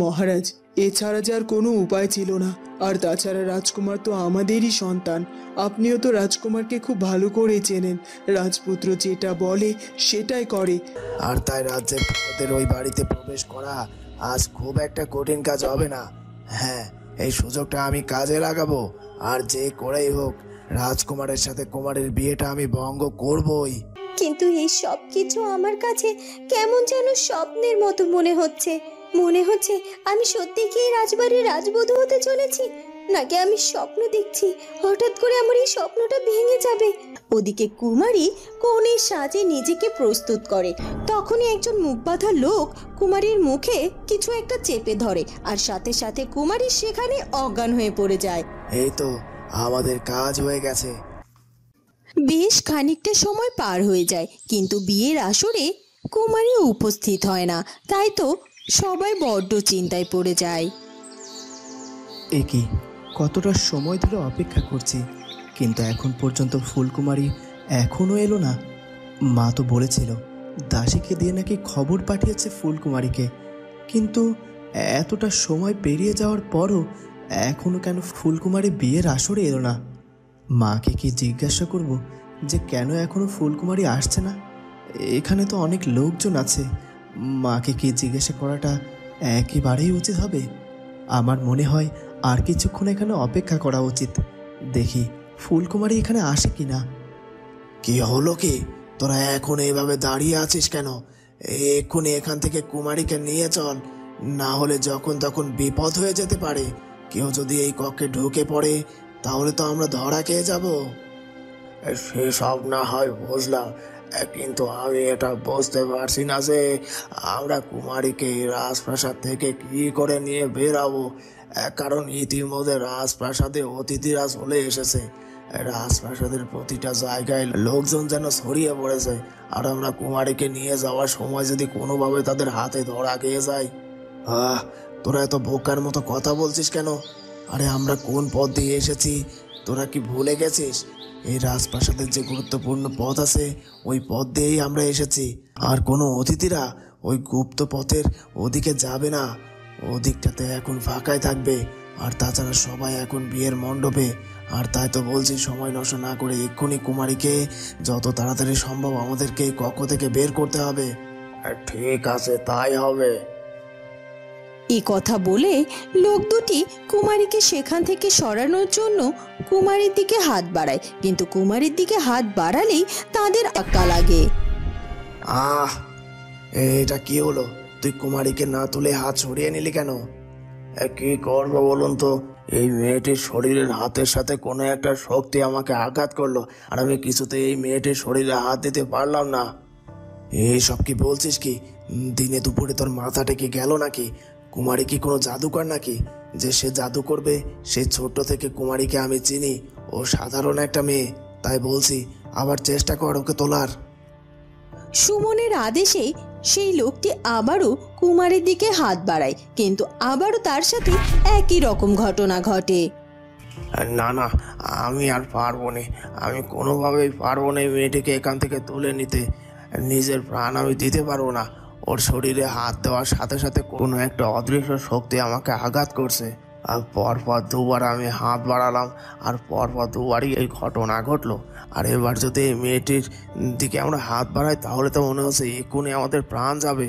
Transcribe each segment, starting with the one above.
মহারাজ, এছাড়া যে আর কোনো উপায় ছিল না। আর তাছাড়া রাজকুমার তো আমাদেরই সন্তান। আপনিও তো রাজকুমারকে খুব ভালো করে চেনেন। রাজপুত্র যেটা বলে সেটাই করে। আর তাই রাজ্যের ওদের ওই বাড়িতে প্রবেশ করা আজ খুব একটা কঠিন কাজ হবে না। হ্যাঁ, এই সুযোগটা আমি কাজে লাগাবো। আর যে করেই হোক রাজকুমারের সাথে কুমারের বিয়েটা আমি ভঙ্গ করবই। কিন্তু এই সব কিছু আমার কাছে কেমন যেন স্বপ্নের মতো মনে হচ্ছে। আমি সত্যি কি এই রাজবাড়ির রাজবধূ হতে চলেছি, নাকি আমি স্বপ্ন দেখছি? হঠাৎ করে আমার এই স্বপ্নটা ভেঙে যাবে। ওদিকে কুমারী কনের সাজে নিজেকে প্রস্তুত করে। তখনই একজন মুখ বাঁধা লোক কুমারীর মুখে কিছু একটা চেপে ধরে, আর সাথে সাথে কুমারী সেখানে অজ্ঞান হয়ে পড়ে যায়। এই তো আমাদের কাজ হয়ে গেছে। বেশ খানিকটা সময় পার হয়ে যায়, কিন্তু বিয়ের আসরে কুমারী উপস্থিত হয় না। তাই তো সবাই বড্ড চিন্তায় পড়ে যায়। এ কি, কতটা সময় ধরে অপেক্ষা করছি, কিন্তু এখন পর্যন্ত ফুলকুমারী এখনও এলো না। মা তো বলেছিল দাসীকে দিয়ে নাকি খবর পাঠিয়েছে ফুলকুমারীকে, কিন্তু এতটা সময় পেরিয়ে যাওয়ার পরও এখনও কেন ফুলকুমারী বিয়ের আসরে এলো না? মাকে কি জিজ্ঞাসা করব যে কেন এখনও ফুলকুমারী আসছে না? এখানে তো অনেক লোকজন আছে, মাকে কি জিজ্ঞাসা করাটা একেবারেই উচিত হবে? আমার মনে হয় আর কিছুক্ষণ এখানে অপেক্ষা করা উচিত। দেখি ফুলকুমারী এখানে আসে কিনা। কি হলো কি, তোরা এখন এইভাবে দাঁড়িয়ে আছিস কেন? এক্ষুনি এখান থেকে কুমারীকে নিয়ে চল, না হলে যখন তখন বিপদ হয়ে যেতে পারে। কেউ যদি এই কক্ষে ঢুকে পড়ে তাহলে তো আমরা ধরা খেয়ে যাব। সেসব না হয় বুঝলাম, কিন্তু আমি এটা বুঝতে পারছি না যে আমরা কুমারীকে রাজপ্রাসাদ থেকে কি করে নিয়ে বেরাবো। কারণ ইতিমধ্যে রাজপ্রাসাদে অতিথিরা চলে এসেছে। রাজপ্রাসাদের প্রতিটা জায়গায় লোকজন যেন ছড়িয়ে পড়েছে, আর আমরা কুমারীকে নিয়ে যাওয়ার সময় যদি কোনোভাবে তাদের হাতে ধরা খেয়ে যায়। তোরা এত বোকার মতো কথা বলছিস কেন? আরে আমরা কোন পথ দিয়ে এসেছি তোরা কি ভুলে গেছিস? এই রাজপ্রাসাদের যে গুরুত্বপূর্ণ পথ আছে ওই পথ দিয়েই আমরা এসেছি। আর কোনো অতিথিরা ওই গুপ্ত পথের ওদিকে যাবে না, ওদিকটাতে এখন ফাঁকাই থাকবে। আর তাছাড়া সবাই এখন বিয়ের মণ্ডপে। আর তাই তো বলছি, সময় নষ্ট না করে এক্ষুনি কুমারীকে যত তাড়াতাড়ি সম্ভব আমাদেরকে এই কক্ষ থেকে বের করতে হবে। ঠিক আছে, তাই হবে। এই কথা বলে লোক দুটি কুমারীকে সেখান থেকে সরানোর জন্য কুমারীর দিকে হাত বাড়ায়, কিন্তু কুমারীর দিকে হাত বাড়ালেই তাদের আক্কা লাগে। এটা কি হলো? তুই কুমারীকে না তুলে হাত সরিয়ে নিলি কেন? কি করবো বলুন তো? এই মেয়েটির শরীরের হাতের সাথে কোনো একটা শক্তি আমাকে আঘাত করলো, আর আমি কিছুতে এই মেয়েটির শরীরে হাত দিতে পারলাম না। এইসব কি বলছিস? কি দিনে দুপুরে তোর মাথাটা কি গেল নাকি? কুমারী কি কোনো জাদুকর নাকি যে সে জাদু করবে? সে ছোট থেকে কুমারীকে আমি চিনি, ও সাধারণ একটা মেয়ে। তাই বলছি, আবার চেষ্টা কর ওকে তোলার। সুমনের আদেশে সেই লোকটি আবারও কুমারীর দিকে হাত বাড়ায়, কিন্তু আবারও তার সাথে একই রকম ঘটনা ঘটে। না না, আমি আর পারবো না। আমি কোনোভাবেই পারবো না এই মেয়েটিকে এখান থেকে তুলে নিতে। নিজের প্রাণ আমি দিতে পারবো না। ওর শরীরে হাত দেওয়ার সাথে সাথে কোনো একটা অদৃশ্য শক্তি আমাকে আঘাত করছে। আর পরপর দুবার আমি হাত বাড়ালাম, আর পরপর দুবারই এই ঘটনা ঘটলো। আর এবার যদি এই মেয়েটির দিকে আমরা হাত বাড়াই তাহলে তো মনে হচ্ছে এক্ষুনি আমাদের প্রাণ যাবে।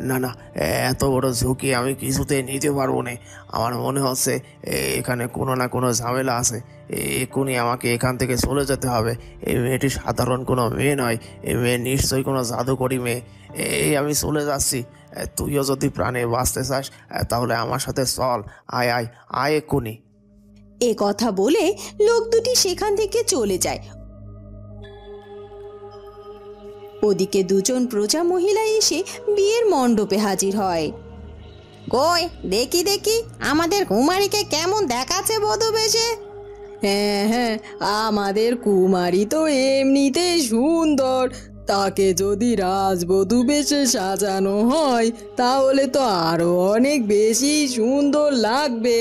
না না, এত বড় ঝুঁকি আমি কিছুতেই নিতে পারবো না। আমার মনে হচ্ছে এখানে কোনো না কোনো ঝামেলা আছে। এক্ষুনি আমাকে এখান থেকে চলে যেতে হবে। এই মেয়েটি সাধারণ কোনো মেয়ে নয়, এই মেয়ে নিশ্চয়ই কোনো জাদুকরী মেয়ে। আমি চলে যাচ্ছি। তুইও যদি প্রাণে বাঁচতে চাস তাহলে আমার সাথে চল। আয় আয় আয় এক্ষুনি। এ কথা বলে লোক দুটি সেখান থেকে চলে যায়। ওদিকে দুজন প্রজা মহিলা এসে বিয়ের মণ্ডপে হাজির হয়। কই দেখি দেখি আমাদের কুমারীকে কেমন দেখাচ্ছে বধূ বেশে। হ্যাঁ হ্যাঁ, আমাদের কুমারী তো এমনিতে সুন্দর, তাকে যদি রাজবধূ বেশে সাজানো হয় তাহলে তো আরো অনেক বেশি সুন্দর লাগবে।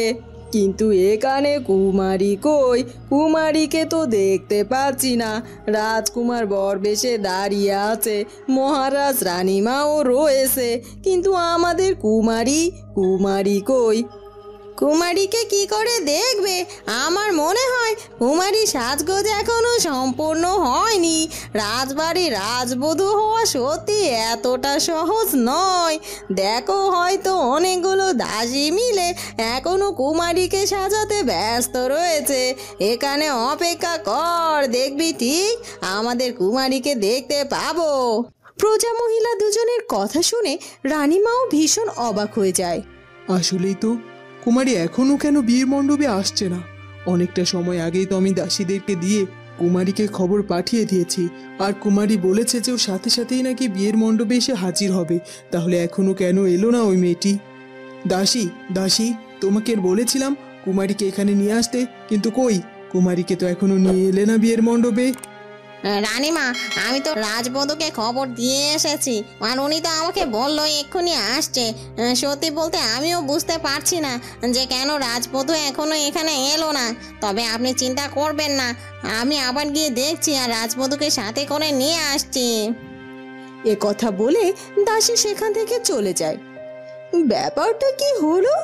কিন্তু এখানে কুমারী কই? কুমারীকে তো দেখতে পাচ্ছি না। রাজকুমার বরবেশে দাঁড়িয়ে আছে, মহারাজ রানীমাও রয়েছে, কিন্তু আমাদের কুমারী কই? কুমারীকে কি করে দেখবে? আমার মনে হয় কুমারী সাজগোজ এখনো সম্পূর্ণ হয়নি। রাজবাড়ির রাজবধূ হওয়া সত্যি এতটা সহজ নয়। দেখো, হয়তো অনেকগুলো দাসী মিলে এখনো কুমারীকে সাজাতে ব্যস্ত রয়েছে। এখানে অপেক্ষা কর, দেখবি ঠিক আমাদের কুমারীকে দেখতে পাবো। প্রজা মহিলা দুজনের কথা শুনে রানীমাও ভীষণ অবাক হয়ে যায়। আসলেই তো, কুমারী এখনো কেন বিয়ের মণ্ডপে আসছে না? অনেকটা সময় আগেই তো আমি দাসীদেরকে দিয়ে কুমারীকে খবর পাঠিয়ে দিয়েছি, আর কুমারী বলেছে যে ও সাথে সাথেই নাকি বিয়ের মণ্ডপে এসে হাজির হবে। তাহলে এখনো কেন এলো না ওই মেয়েটি? দাসী, তোমাকে বলেছিলাম কুমারীকে এখানে নিয়ে আসতে, কিন্তু কই? কুমারীকে তো এখনো নিয়ে এলে না বিয়ের মণ্ডপে। রানীমা, আমি তো রাজবধূকে খবর দিয়ে এসেছি, আর উনি তো আমাকে বললো এক্ষুনি আসছে। সত্যি বলতে আমিও বুঝতে পারছি না যে কেন রাজবধূ এখনো এখানে এলো না। তবে আপনি চিন্তা করবেন না, আমি আবার গিয়ে দেখছি আর রাজবধূকে সাথে করে নিয়ে আসছি। এ কথা বলে দাসী সেখান থেকে চলে যায়। ব্যাপারটা কি হলো?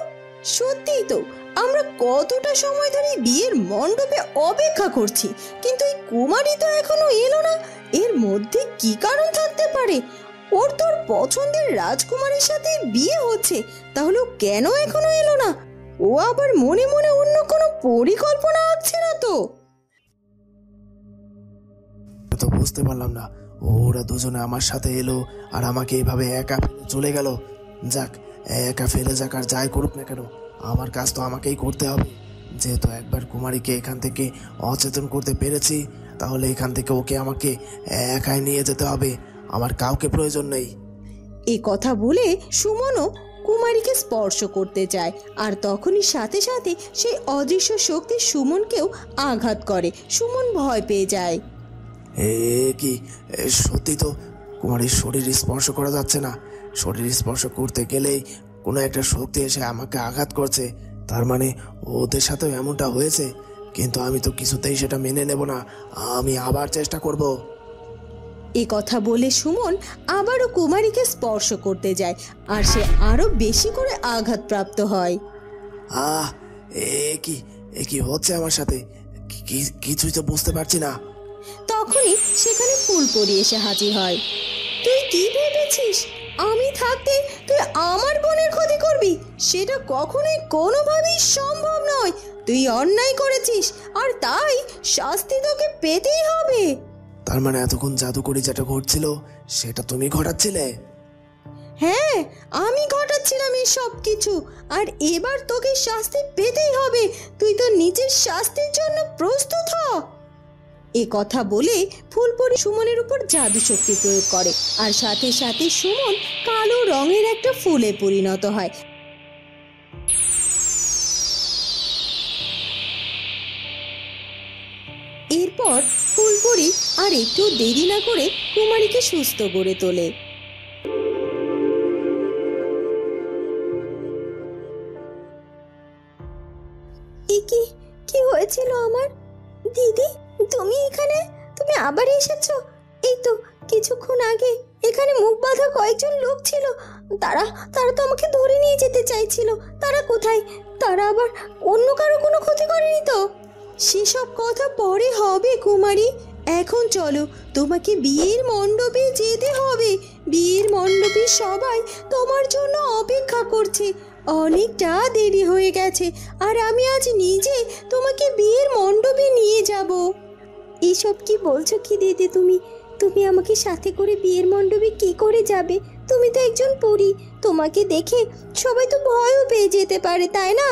সত্যিই তো, আমরা কতটা সময় ধরে বিয়ের মণ্ডপে অপেক্ষা করছি, কিন্তু এই কুমারী তো এখনো এলো না। এর মধ্যে কি কারণ থাকতে পারে? ওর তোর পছন্দের রাজকুমারের সাথে বিয়ে হচ্ছে, তাহলে ও কেন এখনো এলো না? ও আবার মনে মনে অন্য কোনো পরিকল্পনা আঁকছে না তো? তো বুঝতে পারলাম না, ওরা দুজনে আমার সাথে এলো আর আমাকে এইভাবে একা ফেলে চলে গেল। যাক, একা ফেলে যাক আর যাই করুক না কেন, আমার কাজ তো আমাকেই করতে হবে। যেহেতু একবার কুমারীকে এখান থেকে অচেতন করতে পেরেছি, তাহলে এখান থেকে ওকে আমাকে একাই নিয়ে যেতে হবে, আমার কাউকে প্রয়োজন নেই। এ কথা বলে সুমনও কুমারীকে স্পর্শ করতে যায়, আর তখনই সাথে সাথে সেই অদৃশ্য শক্তি সুমনকেও আঘাত করে। সুমন ভয় পেয়ে যায়। কি সত্যি তো কুমারীর শরীর স্পর্শ করা যাচ্ছে না। শরীর স্পর্শ করতে গেলেই কোনো একটা শক্তি এসে আমাকে আঘাত করছে। তার মানে ওদের সাথেও এমনটা হয়েছে, কিন্তু আমি তো কিছুতেই সেটা মেনে নেব না। আমি আবার চেষ্টা করব। এ কথা বলে সুমন আবারও কুমারীকে স্পর্শ করতে যায়, আর সে আরো বেশি করে আঘাতপ্রাপ্ত হয়। আহ এ কি হচ্ছে আমার সাথে? কিছুই তো বুঝতে পারছি না। তখনই সেখানে ফুলপরি এসে হাজির হয়। তুই কি ভেবেছিস আমি থাকতে তুই আমার বোনের ক্ষতি করবি? সেটা কখনোই কোনোভাবেই সম্ভব নয়। তুই অন্যায় করেছিস, আর তাই শাস্তি তোকে পেতেই হবে। তার মানে এতক্ষণ জাদুকরি যেটা ঘটছিল সেটা তুমি ঘটাচ্ছিলে? হ্যাঁ, আমি ঘটাচ্ছিলাম এই সব কিছু, আর এবার তোকে শাস্তি পেতেই হবে। তুই তো নিজের শাস্তির জন্য প্রস্তুত হ। এ কথা বলে ফুলপরি সুমনের উপর জাদু শক্তি প্রয়োগ করে, আর সাথে সাথে সুমন কালো রঙের একটা ফুলে পরিণত হয়। এরপর ফুলপরি আর একটু দেরি না করে কুমারীকে সুস্থ করে তোলে। কি হয়েছিল আমার? দিদি, তুমি এখানে? তুমি আবার এসেছো? এই তো কিছুক্ষণ আগে এখানে মুখ বাঁধা কয়েকজন লোক ছিল, তারা তো আমাকে ধরে নিয়ে যেতে চাইছিল। তারা কোথায়? তারা আবার অন্য কারো কোনো ক্ষতি করেনি তো? সেসব কথা পরে হবে কুমারী, এখন চলো, তোমাকে বিয়ের মণ্ডপে যেতে হবে। বিয়ের মণ্ডপে সবাই তোমার জন্য অপেক্ষা করছে। অনেকটা দেরি হয়ে গেছে, আর আমি আজ নিজে তোমাকে বিয়ের মণ্ডপে নিয়ে যাব। এসব কি বলছো কি দিদি? তুমি আমাকে সাথে করে বিয়ের মণ্ডপে কি করে যাবে? তুমি তো একজন পরী, তোমাকে দেখে সবাই তো ভয়ও পেয়ে যেতে পারে, তাই না?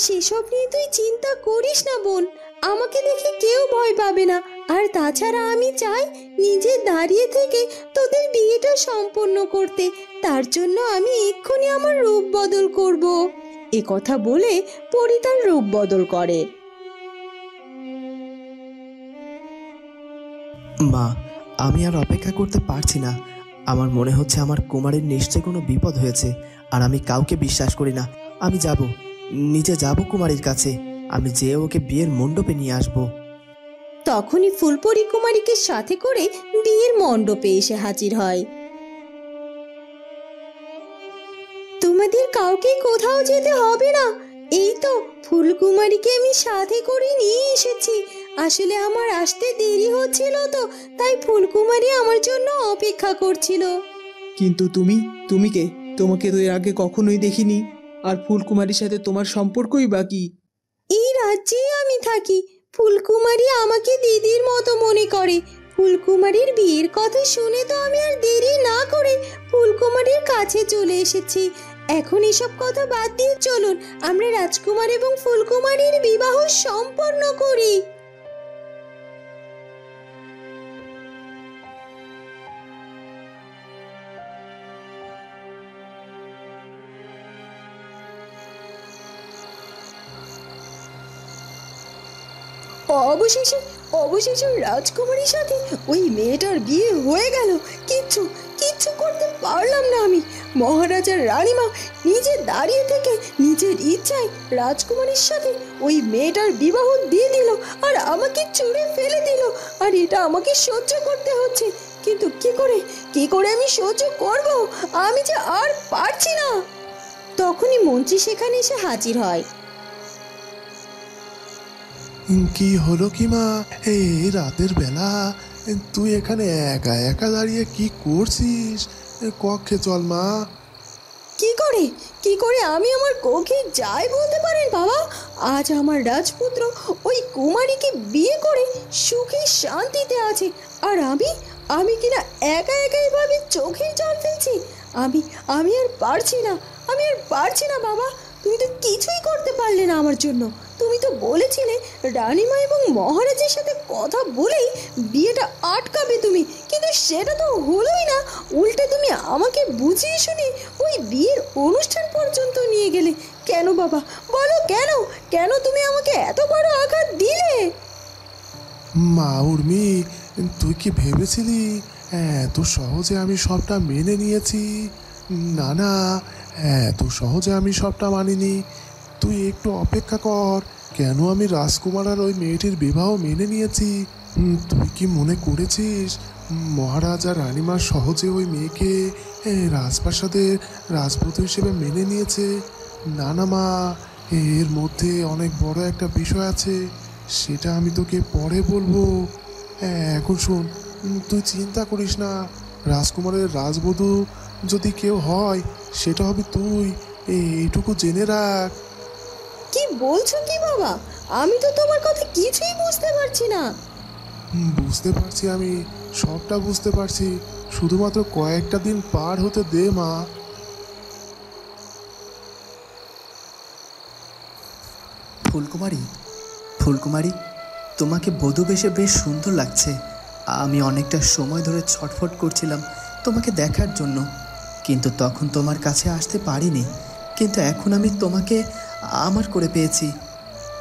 সেসব নিয়ে তুই চিন্তা করিস না বোন, আমাকে দেখে কেউ ভয় পাবে না। আর তাছাড়া আমি চাই নিজে দাঁড়িয়ে থেকে তোদের বিয়েটা সম্পন্ন করতে। তার জন্য আমি এক্ষুনি আমার রূপ বদল করব। এ কথা বলে পরী তার রূপ বদল করে। মা, আমি আর অপেক্ষা করতে পারছি না। আমার মনে হচ্ছে আমার কুমারীর নিশ্চয়ই কোনো বিপদ হয়েছে, আর আমি কাউকে বিশ্বাস করি না। আমি যাব, নিচে যাব কুমারীর কাছে, আমি যেয়ে ওকে বিয়ের মণ্ডপে নিয়ে আসবো। তখনই ফুলপরি কুমারীকে সাথে করে বিয়ের মণ্ডপে এসে হাজির হয়। তোমাদের কাউকে কোথাও যেতে হবে না, এই তো ফুলকুমারীকে আমি সাথে করে নিয়ে এসেছি। আসলে আমার আসতে দেরি হচ্ছিল তো, তাই ফুলকুমারী আমার জন্য অপেক্ষা করছিল। কিন্তু তুমি কে? তোমাকে তো এর আগে কখনোই দেখিনি। আর ফুলকুমারীর সাথে তোমার সম্পর্কই বা কি? এই রাজ্যেই আমি থাকি। ফুলকুমারী আমাকে দিদির মতো মনে করে। ফুলকুমারীর বিয়ের কথা শুনে তো আমি আর দেরি না করে ফুলকুমারীর কাছে চলে এসেছি। এখন এসব কথা বাদ দিয়ে চলুন আমরা রাজকুমার এবং ফুলকুমারীর বিবাহ সম্পন্ন করি। অবশেষে রাজকুমারীর সাথে ওই মেয়েটার বিয়ে হয়ে গেল। কিচ্ছু করতে পারলাম না আমি। মহারাজার রানীমা নিজে দাঁড়িয়ে থেকে নিজের ইচ্ছায় রাজকুমারীর সাথে ওই মেয়েটার বিবাহ দিয়ে দিল আর আমাকে ছুঁড়ে ফেলে দিল। আর এটা আমাকে সহ্য করতে হচ্ছে। কিন্তু কি করে আমি সহ্য করব? আমি যে আর পারছি না। তখনই মন্ত্রী সেখানে এসে হাজির হয়। কি হলো কি মা, এই রাতের বেলা তুই এখানে একা একা দাঁড়িয়ে কি করছিস? কক্ষে চল মা। কি করে আমি আমার কক্ষে যাই বলতে পারেন বাবা? আজ আমার রাজপুত্র ওই কুমারীকে বিয়ে করে সুখে শান্তিতে আছে, আর আমি কিনা একা এভাবে চোখের জল ফেলছি। আমি আর পারছি না বাবা। তুমি তো কিছুই করতে পারলে না আমার জন্য। তুমি তো বলেছিলে রানীমা এবং মহারাজের সাথে কথা বলেই বিয়েটা আটকাবে তুমি, কিন্তু সেটা তো হলোই না। উল্টে তুমি আমাকে বুঝিয়ে শুনে ওই বিয়ের অনুষ্ঠান পর্যন্ত নিয়ে গেলে। কেন বাবা বলো, কেন তুমি আমাকে এত বড় আঘাত দিলে? মা উর্মি, তুই কি ভেবেছিলি এত সহজে আমি সবটা মেনে নিয়েছি? না, এত সহজে আমি সবটা মানিনি। তুই একটু অপেক্ষা কর। কেন আমি রাজকুমার আর ওই মেয়েটির বিবাহ মেনে নিয়েছি? তুই কি মনে করেছিস মহারাজ আর রানীমা সহজে ওই মেয়েকে রাজপ্রাসাদের রাজপুত্র হিসেবে মেনে নিয়েছে? না মা, এর মধ্যে অনেক বড় একটা বিষয় আছে, সেটা আমি তোকে পরে বলবো। এখন শোন, তুই চিন্তা করিস না। রাজকুমারের রাজবধূ যদি কেউ হয় সেটা হবে তুই, এইটুকু জেনে রাখ। কি বলছো কি বাবা? আমি তো তোমার কথা কিছুই বুঝতে পারছি না। বুঝতে পারছি, আমি সবটা বুঝতে পারছি। শুধুমাত্র কয়েকটা দিন পার হতে দে মা। ফুলকুমারী, তোমাকে বধূ বেশে বেশ সুন্দর লাগছে। আমি অনেকটা সময় ধরে ছটফট করছিলাম তোমাকে দেখার জন্য, কিন্তু তখন তোমার কাছে আসতে পারিনি। কিন্তু এখন আমি তোমাকে আমার করে পেয়েছি।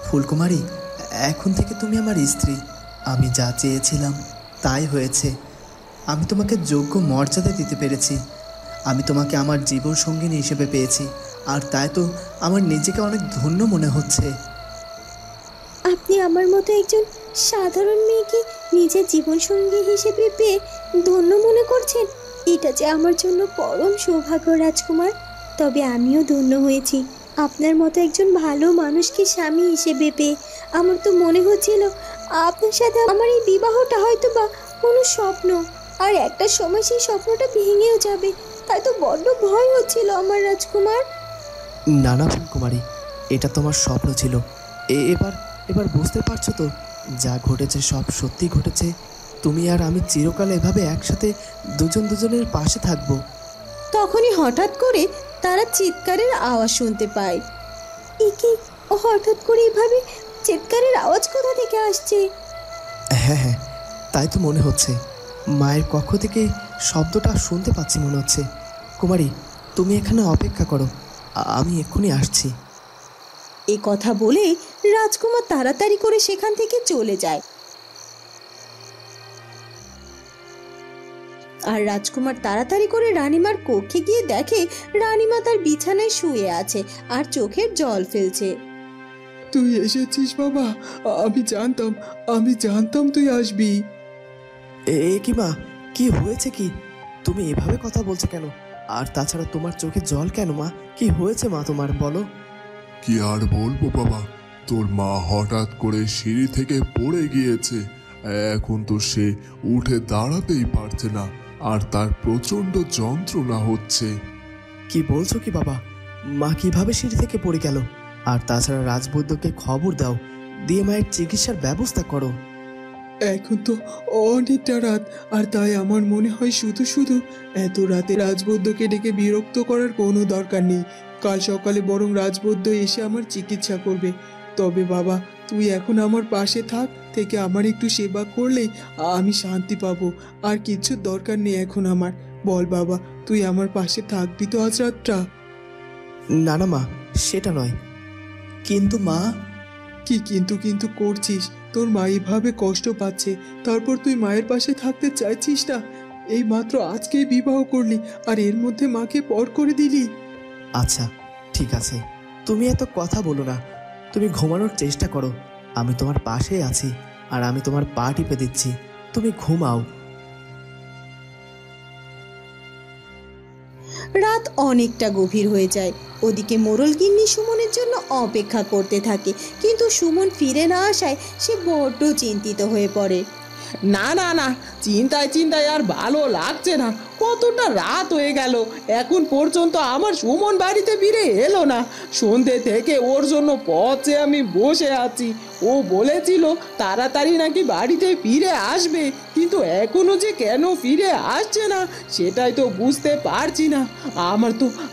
ফুলকুমারী, এখন থেকে তুমি আমার স্ত্রী। আমি যা চেয়েছিলাম তাই হয়েছে। আমি তোমাকে যোগ্য মর্যাদা দিতে পেরেছি। আমি তোমাকে আমার জীবন সঙ্গিনী হিসেবে পেয়েছি, আর তাই তো আমার নিজেকে অনেক ধন্য মনে হচ্ছে। আপনি আমার মতো একজন সাধারণ মেয়েকে নিজের জীবনসঙ্গী হিসেবে পেয়ে ধন্য মনে করছেন, এটা যে আমার জন্য পরম সৌভাগ্য রাজকুমার। তবে আমিও ধন্য হয়েছি আপনার মতো একজন ভালো মানুষকে স্বামী হিসেবে পেয়ে। আমার তো মনে হচ্ছিল আপনার সাথে আমার এই বিবাহটা হয়তো বা কোনো স্বপ্ন, আর একটা সময় সেই স্বপ্নটা ভেঙেও যাবে। তাই তো বড্ড ভয় হচ্ছিল আমার রাজকুমার। না ফুলকুমারী, এটা তোমার স্বপ্ন ছিল। এবার বুঝতে পারছো তো, যা ঘটেছে সব সত্যি ঘটেছে। তুমি আর আমি চিরকাল এভাবে একসাথে দুজনের পাশে থাকবো। তখনই হঠাৎ করে তারা চিৎকারের আওয়াজ শুনতে পায়। একে হঠাৎ করে এভাবে চিৎকারের আওয়াজ কোথা থেকে আসছে? হ্যাঁ, তাই তো মনে হচ্ছে। মায়ের কক্ষ থেকে শব্দটা শুনতে পাচ্ছি মনে হচ্ছে। কুমারী, তুমি এখানে অপেক্ষা করো, আমি এক্ষুনি আসছি। এ কথা বলে রাজকুমার তাড়াতাড়ি করে সেখান থেকে চলে যায়। আর রাজকুমার তাড়াতাড়ি করে রানীমার কক্ষে গিয়ে দেখে রানীমা তার বিছানায় শুয়ে আছে আর চোখের জল ফেলছে। তুই এসেছিস বাবা, আমি জানতাম তুই আসবি। কি মা, কি হয়েছে? কি তুমি এভাবে কথা বলছো কেন? আর তাছাড়া তোমার চোখে জল কেন মা? কি হয়েছে মা তোমার, বলো। কি আর বলবো বাবা, তোর মা হঠাৎ করে সিঁড়ি থেকে পড়ে গিয়েছে। এখন তো সে উঠে দাঁড়াতেই পারছে না, আর তার প্রচন্ড যন্ত্রণা হচ্ছে। কি বলছো কি বাবা? মা কিভাবে সিঁড়ি থেকে পড়ে গেল? আর তাছাড়া রাজবৈদ্যকে খবর দাও, দিয়ে মায়ের চিকিৎসার ব্যবস্থা করো। এখন তো অনেকটা রাত, আর তাই আমার মনে হয় শুধু শুধু এত রাতে রাজবৈদ্যকে ডেকে বিরক্ত করার কোনো দরকার নেই। কাল সকালে বরং রাজবৈদ্য এসে আমার চিকিৎসা করবে। তবে বাবা, তুই এখন আমার পাশে থেকে আমার একটু সেবা করলে আমি শান্তি পাবো। আর কিছু দরকার নেই এখন আমার। বল বাবা, তুই আমার পাশে থাকবি তো আজ রাতটা? না না মা, সেটা নয়। কিন্তু মা। কি কিন্তু কিন্তু করছিস? তোর মা এইভাবে কষ্ট পাচ্ছে, তারপর তুই মায়ের পাশে থাকতে চাইছিস না? এই মাত্র আজকেই বিবাহ করলি, আর এর মধ্যে মাকে পর করে দিলি। আচ্ছা ঠিক আছে, তুমি এত কথা বলো না। তুমি ঘুমানোর চেষ্টা করো, আমি তোমার পাশে আছি, আর আমি তোমার পা টিপে দিচ্ছি। তুমি ঘুমাও। রাত অনেকটা গভীর হয়ে যায়। ওদিকে মোড়ল গিন্নি সুমনের জন্য অপেক্ষা করতে থাকে, কিন্তু সুমন ফিরে না আসায় সে বড্ড চিন্তিত হয়ে পড়ে। না না না, চিন্তায় চিন্তায় আর ভালো লাগছে না। কতটা রাত হয়ে গেল, এখন পর্যন্ত আমার সুমন বাড়িতে ফিরে এলো না। সন্ধে থেকে ওর জন্য পথে আমি বসে আছি। ও বলেছিল তাড়াতাড়ি নাকি বাড়িতে ফিরে আসবে, কিন্তু এখনো যে কেন ফিরে আসছে না সেটাই তো বুঝতে পারছি না।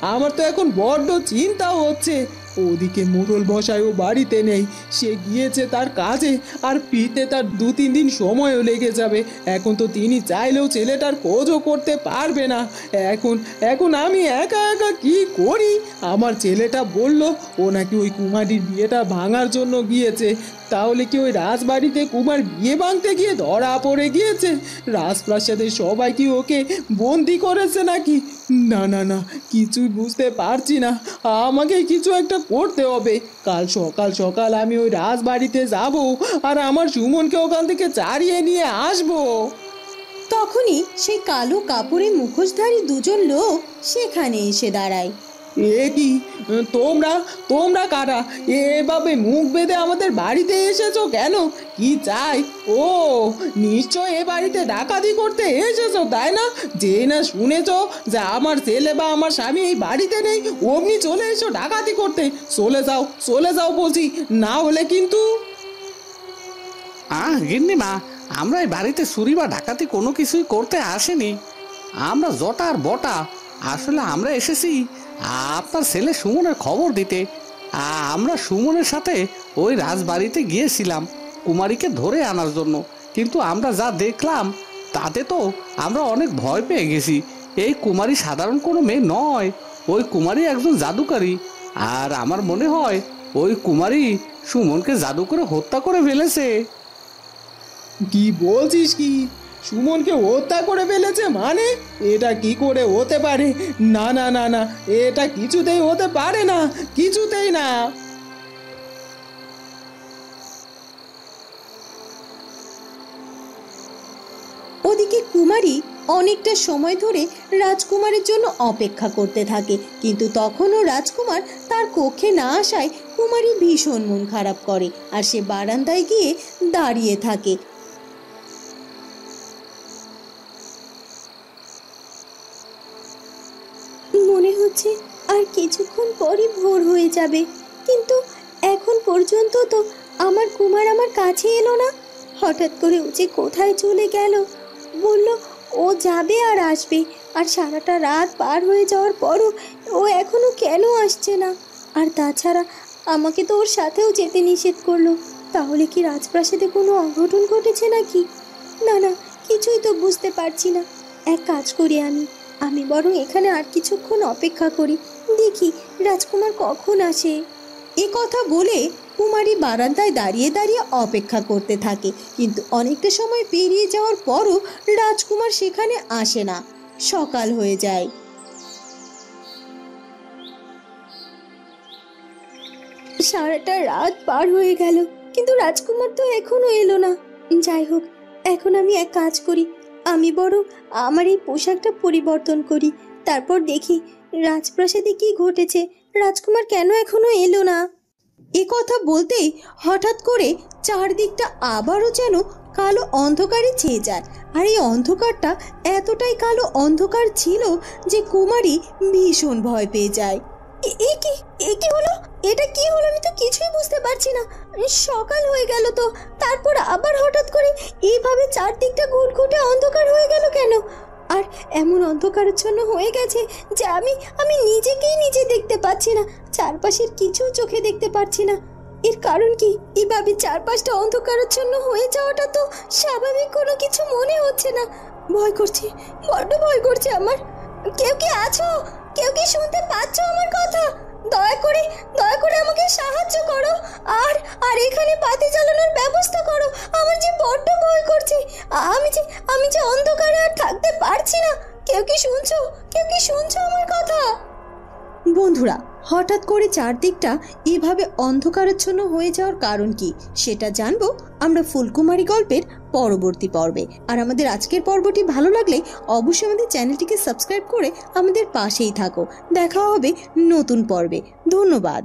আমার তো এখন বড্ড চিন্তাও হচ্ছে। ওদিকে মোড়ল মশাইও বাড়িতে নেই, সে গিয়েছে তার কাজে, আর ফিরতে তার 2-3 দিন সময়ও লেগে যাবে। এখন তো তিনি চাইলেও ছেলেটার খোঁজও করতে পারবে না। এখন আমি একা একা কি করি? আমার ছেলেটা বলল ও নাকি ওই কুমারীর বিয়েটা ভাঙার জন্য গিয়েছে। তাহলে কি ওই রাজবাড়িতে কুমার বিয়ে ভাঙতে গিয়ে ধরা পড়ে গিয়েছে? রাজপ্রাসাদের সবাই কি ওকে বন্দি করেছে নাকি? না না না, কিছুই বুঝতে পারছি না। আমাকে কিছু একটা করতে হবে। কাল সকাল সকাল আমি ওই রাজবাড়িতে যাব, আর আমার সুমনকে ওখান থেকে চারিয়ে নিয়ে আসবো। তখনই সেই কালো কাপড়ে মুখোশধারী দুজন লোক সেখানে এসে দাঁড়ায়। এ কি, তোমরা কারা? এভাবে মুখ বেঁধে আমাদের বাড়িতে এসেছো কেন? কি চাই? ও নিশ্চয় এ বাড়িতে ডাকাতি করতে এসেছো, তাই না? যে না শুনেছো যে আমার ছেলে বা আমার স্বামী এই বাড়িতে নেই, অমনি চলে এসো ডাকাতি করতে। চলে যাও বলছি, না হলে কিন্তু। গিন্নিমা, আমরা এই বাড়িতে চুরি বা ডাকাতি কোনো কিছুই করতে আসেনি। আমরা জটা আর বটা। আসলে আমরা এসেছি আপনার ছেলে সুমনের খবর দিতে। আমরা সুমনের সাথে ওই রাজবাড়িতে গিয়েছিলাম কুমারীকে ধরে আনার জন্য, কিন্তু আমরা যা দেখলাম তাতে তো আমরা অনেক ভয় পেয়ে গেছি। এই কুমারী সাধারণ কোনো মেয়ে নয়, ওই কুমারী একজন জাদুকারী। আর আমার মনে হয় ওই কুমারী সুমনকে জাদু করে হত্যা করে ফেলেছে। কি বলছিস? কি সুমনকে হত্যা করে ফেলেছে? মানে এটা কি করে হতে পারে? না না না না, এটা কিছুতেই হতে পারে না, কিছুতেই না। ওদিকে কুমারী অনেকটা সময় ধরে রাজকুমারের জন্য অপেক্ষা করতে থাকে, কিন্তু তখনও রাজকুমার তার কক্ষে না আসায় কুমারী ভীষণ মন খারাপ করে, আর সে বারান্দায় গিয়ে দাঁড়িয়ে থাকে। মনে হচ্ছে আর কিছুক্ষণ পরই ভোর হয়ে যাবে, কিন্তু এখন পর্যন্ত তো আমার কুমার আমার কাছে এলো না। হঠাৎ করে ও যে কোথায় চলে গেল? বলল ও যাবে আর আসবে, আর সারাটা রাত পার হয়ে যাওয়ার পরও ও এখনো কেন আসছে না? আর তাছাড়া আমাকে তো ওর সাথেও যেতে নিষেধ করলো। তাহলে কি রাজপ্রাসাদে কোনো অঘটন ঘটেছে নাকি? না না, কিছুই তো বুঝতে পারছি না। এক কাজ করি, আমি বরং এখানে আর কিছুক্ষণ অপেক্ষা করি, দেখি রাজকুমার কখন আসে। এ কথা বলে কুমারী বারান্দায় দাঁড়িয়ে দাঁড়িয়ে অপেক্ষা করতে থাকে, কিন্তু অনেকটা সময় পেরিয়ে যাওয়ার পরও রাজকুমার সেখানে আসে না। সকাল হয়ে যায়। সারাটা রাত পার হয়ে গেল, কিন্তু রাজকুমার তো এখনো এলো না। যাই হোক, এখন আমি এক কাজ করি, আমি বরং আমার এই পোশাকটা পরিবর্তন করি, তারপর দেখি রাজপ্রাসাদে কি ঘটেছে, রাজকুমার কেন এখনো এলো না। এ কথা বলতেই হঠাৎ করে চারদিকটা আবারও যেন কালো অন্ধকারে ছেয়ে যায়। আর এই অন্ধকারটা এতটাই কালো অন্ধকার ছিল যে কুমারী ভীষণ ভয় পেয়ে যায়। এ কি হলো? এটা কি হলো? আমি তো কিছুই বুঝতে পারছি না। সকাল হয়ে গেল তো, তারপর আবার হঠাৎ করে এইভাবে চারদিকটা ঘুটঘুটে অন্ধকার হয়ে গেল কেন? আর এমন অন্ধকারাচ্ছন্ন হয়ে গেছে যে আমি নিজেকেই নিজে দেখতে পাচ্ছি না, চারপাশের কিছু চোখে দেখতে পাচ্ছি না। এর কারণ কি? এইভাবে চারপাশটা অন্ধকারাচ্ছন্ন হয়ে যাওয়াটা তো স্বাভাবিক কোনো কিছু মনে হচ্ছে না। ভয় করছে, বড্ড ভয় করছে আমার। কেউ কি আছো? কেউ কি শুনতে পাচ্ছ আমার কথা? দয়া করে আমাকে সাহায্য করো, আর এখানে বাতি জ্বালানোর ব্যবস্থা করো। আমার যে বড্ড ভয় করছে, আমি যে অন্ধকারে আর থাকতে পারছি না। কেউ কি শুনছো আমার কথা? বন্ধুরা, হঠাৎ করে চারদিকটা এভাবে অন্ধকারাচ্ছন্ন হয়ে যাওয়ার কারণ কি সেটা জানবো আমরা ফুলকুমারী গল্পের পরবর্তী পর্বে। আর আমাদের আজকের পর্বটি ভালো লাগলে অবশ্যই আমাদের চ্যানেলটিকে সাবস্ক্রাইব করে আমাদের পাশেই থাকো। দেখা হবে নতুন পর্বে। ধন্যবাদ।